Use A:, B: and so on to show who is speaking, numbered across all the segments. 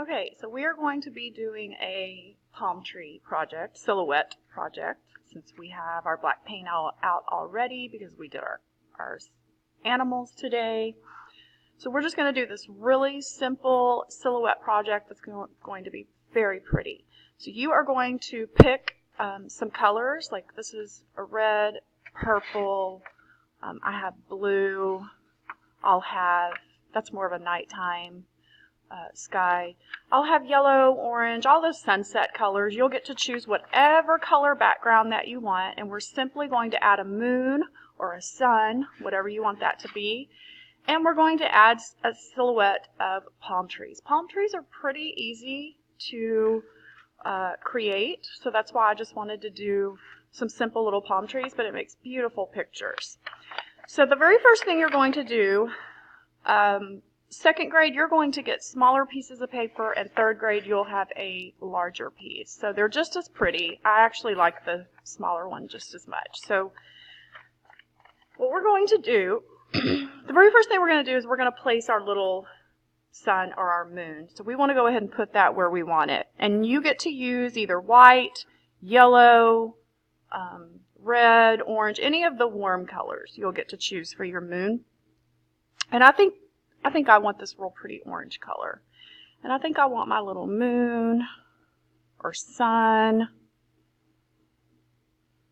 A: Okay, so we are going to be doing a palm tree project, silhouette project, since we have our black paint out already because we did our animals today. So we're just going to do this really simple silhouette project that's going to be very pretty. So you are going to pick some colors, like this is a red, purple, I have blue, that's more of a nighttime sky. I'll have yellow, orange, all those sunset colors. You'll get to choose whatever color background that you want, and we're simply going to add a moon or a sun, whatever you want that to be, and we're going to add a silhouette of palm trees. Palm trees are pretty easy to create, so that's why I just wanted to do some simple little palm trees, but it makes beautiful pictures. So the very first thing you're going to do, second grade, you're going to get smaller pieces of paper, and third grade, you'll have a larger piece. So they're just as pretty. I actually like the smaller one just as much. So what we're going to do, the very first thing we're going to do is we're going to place our little sun or our moon. So we want to go ahead and put that where we want it. And you get to use either white, yellow, red, orange, any of the warm colors you'll get to choose for your moon. And I think I want this real pretty orange color. And I think I want my little moon or sun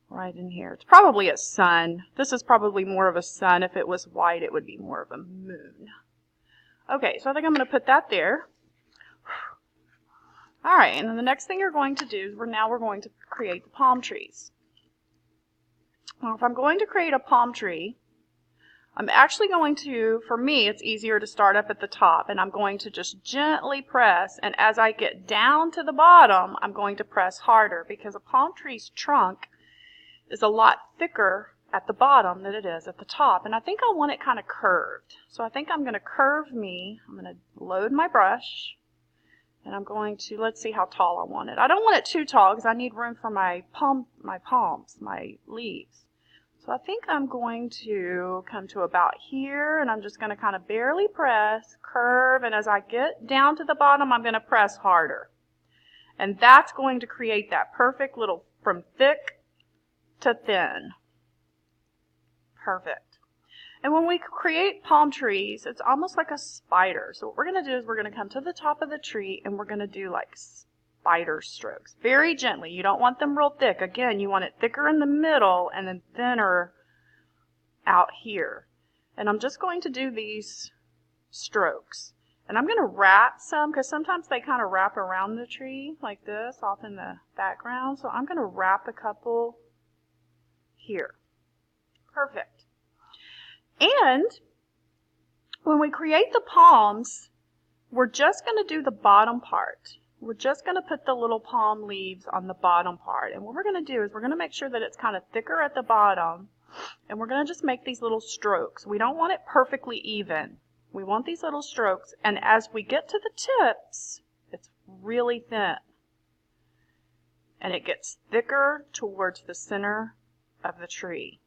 A: right in here. It's probably a sun. This is probably more of a sun. If it was white, it would be more of a moon. Okay, so I think I'm going to put that there. All right, and then the next thing you're going to do is we're going to create the palm trees. Now, if I'm going to create a palm tree, I'm actually going to, for me, it's easier to start up at the top, and I'm going to just gently press, and as I get down to the bottom, I'm going to press harder, because a palm tree's trunk is a lot thicker at the bottom than it is at the top, and I think I want it kind of curved. So I think I'm going to I'm going to load my brush, and I'm going to, let's see how tall I want it. I don't want it too tall, because I need room for my palms, my leaves. So I think I'm going to come to about here, and I'm just going to kind of barely press, curve, and as I get down to the bottom, I'm going to press harder. And that's going to create that perfect little, from thick to thin. Perfect. And when we create palm trees, it's almost like a spider. So what we're going to do is we're going to come to the top of the tree, and we're going to do like spider strokes. Very gently. You don't want them real thick. Again, you want it thicker in the middle and then thinner out here. And I'm just going to do these strokes. And I'm going to wrap some, because sometimes they kind of wrap around the tree like this off in the background. So I'm going to wrap a couple here. Perfect. And when we create the palms, we're just going to do the bottom part. We're just going to put the little palm leaves on the bottom part. And what we're going to do is we're going to make sure that it's kind of thicker at the bottom. And we're going to just make these little strokes. We don't want it perfectly even. We want these little strokes. And as we get to the tips, it's really thin. And it gets thicker towards the center of the tree.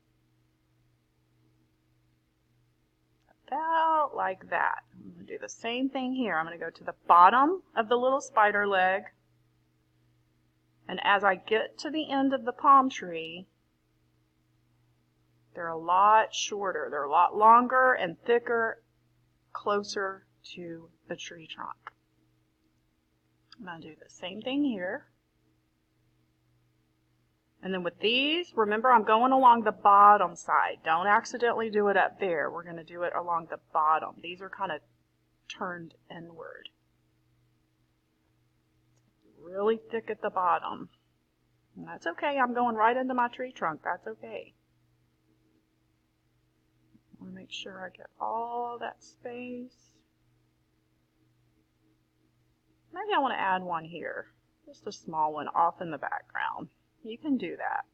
A: About like that. I'm going to do the same thing here. I'm going to go to the bottom of the little spider leg. And as I get to the end of the palm tree, they're a lot shorter. They're a lot longer and thicker, closer to the tree trunk. I'm going to do the same thing here. And then with these, remember I'm going along the bottom side. Don't accidentally do it up there. We're going to do it along the bottom. These are kind of turned inward. Really thick at the bottom. And that's okay. I'm going right into my tree trunk. That's okay. I want to make sure I get all that space. Maybe I want to add one here. Just a small one off in the background. You can do that.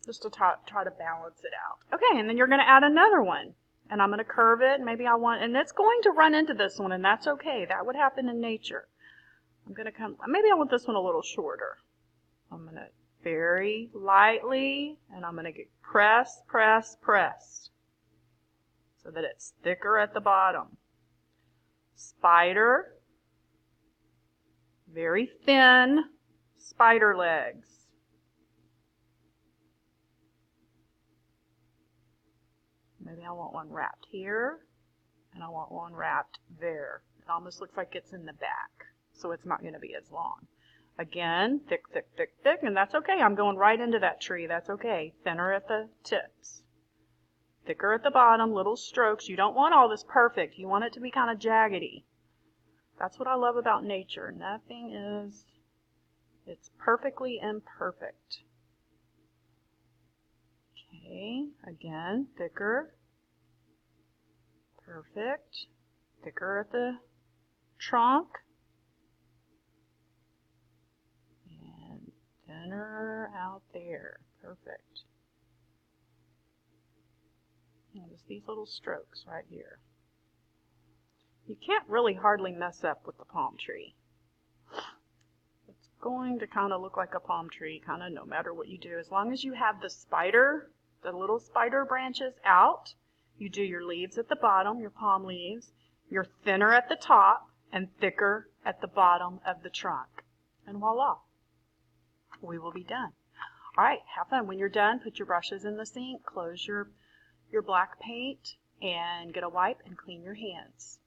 A: Just to try to balance it out. Okay, and then you're going to add another one. And I'm going to curve it. Maybe and it's going to run into this one, and that's okay. That would happen in nature. Maybe I want this one a little shorter. I'm going to very lightly, and I'm going to press, press, press. So that it's thicker at the bottom. spider, very thin spider legs. Maybe I want one wrapped here, and I want one wrapped there. It almost looks like it's in the back, so it's not going to be as long. Again, thick, thick, thick, thick, and that's okay. I'm going right into that tree. That's okay. Thinner at the tips. Thicker at the bottom, little strokes. You don't want all this perfect. You want it to be kind of jaggedy. That's what I love about nature. Nothing is, it's perfectly imperfect. Okay, again, thicker. Perfect. Thicker at the trunk. And thinner out there. Perfect. And just these little strokes right here. You can't really hardly mess up with the palm tree. It's going to kind of look like a palm tree, kind of no matter what you do. As long as you have the spider, the little spider branches out, you do your leaves at the bottom, your palm leaves. You're thinner at the top and thicker at the bottom of the trunk. And voila, we will be done. All right, have fun. When you're done, put your brushes in the sink, close your black paint, and get a wipe and clean your hands.